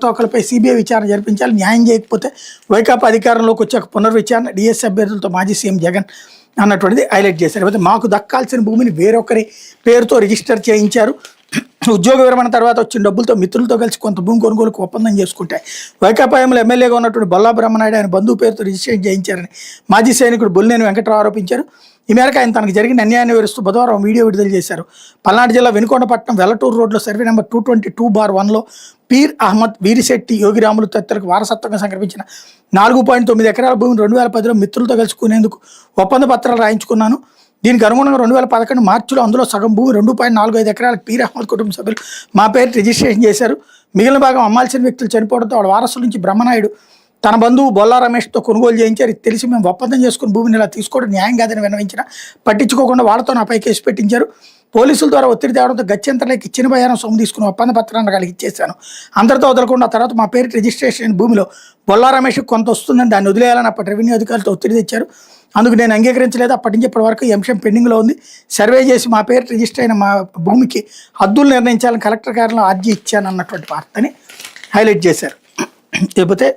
అవకతవకలపై CBI విచారణ జరిపించాలి, న్యాయం చేయకపోతే వైకాపా అధికారంలోకి వచ్చాక పునర్విచారణ డిఎస్ అభ్యర్థులతో మాజీ సీఎం జగన్ అన్నటువంటిది హైలైట్ చేశారు. అయితే మాకు దక్కాల్సిన భూమిని వేరొకరి పేరుతో రిజిస్టర్ చేయించారు, ఉద్యోగ విరమణ తర్వాత వచ్చిన డబ్బులతో మిత్రులతో కలిసి కొంత భూమి కొనుగోలుకు ఒప్పందం చేసుకుంటాయి. వైకాపా ఎమ్మెల్యేగా ఉన్నటువంటి బొల్లా బ్రహ్మనాయుడు ఆయన బంధువు పేరుతో రిజిస్ట్రేషన్ చేయించారని మాజీ సైనికుడు బొల్లినేని వెంకటరావు ఆరోపించారు. ఈ మేరకు ఆయన తనకు జరిగిన అన్యాయాన్ని వివరిస్తూ బుధవారం వీడియో విడుదల చేశారు. పల్నాడు జిల్లా వెనుకొండపట్నం వెల్లటూరు రోడ్లో సర్వే నెంబర్ 222/1లో పీర్ అహ్మద్, వీరిశెట్టి, యోగిరాములు తదితరులకు వారసత్వంగా సంక్రమించిన 4.9 ఎకరాల భూమిని 2010లో మిత్రులతో కలుసుకునేందుకు ఒప్పంద పత్రాలు రాయించుకున్నాను. దీనికి అనుగుణంగా 2011 మార్చిలో అందులో సగం భూమి 2.45 ఎకరాలకు పీర్ అహ్మద్ కుటుంబ సభ్యులు మా పేరు రిజిస్ట్రేషన్ చేశారు. మిగిలిన భాగం అమ్మాల్సిన వ్యక్తులు చనిపోవడంతో వాడి వారసుల నుంచి బ్రహ్మనాయుడు తన బంధువు బొల్లా రమేష్తో కొనుగోలు చేయించారు. ఇది తెలిసి మేము ఒప్పందం చేసుకుని భూమిని ఇలా తీసుకోవడం న్యాయం కాదని విన్నవించిన పట్టించుకోకుండా వాళ్ళతో నాపై కేసు పెట్టించారు. పోలీసుల ద్వారా ఒత్తిడి తేవడంతో గత్యంతరలేక ఇచ్చిన భయానం సొమ్ము తీసుకుని ఒప్పంద పత్రాన్ని వాళ్ళకి ఇచ్చేశాను. అందరితో వదలకుండా తర్వాత మా పేరు రిజిస్ట్రేషన్ భూమిలో బొల్లా రమేష్ కొంత వస్తుందని దాన్ని వదిలేయాలని అప్పటి రెవెన్యూ అధికారులతో ఒత్తిడి తెచ్చారు. అందుకు నేను అంగీకరించలేదు. అప్పటి నుంచి ఇప్పటి వరకు ఈ అంశం పెండింగ్లో ఉంది. సర్వే చేసి మా పేరు రిజిస్టర్ అయిన మా భూమికి హద్దులు నిర్ణయించాలని కలెక్టర్ కార్యాలయంలో అర్జీ ఇచ్చాను అన్నటువంటి వార్తని హైలైట్ చేశారు. లేకపోతే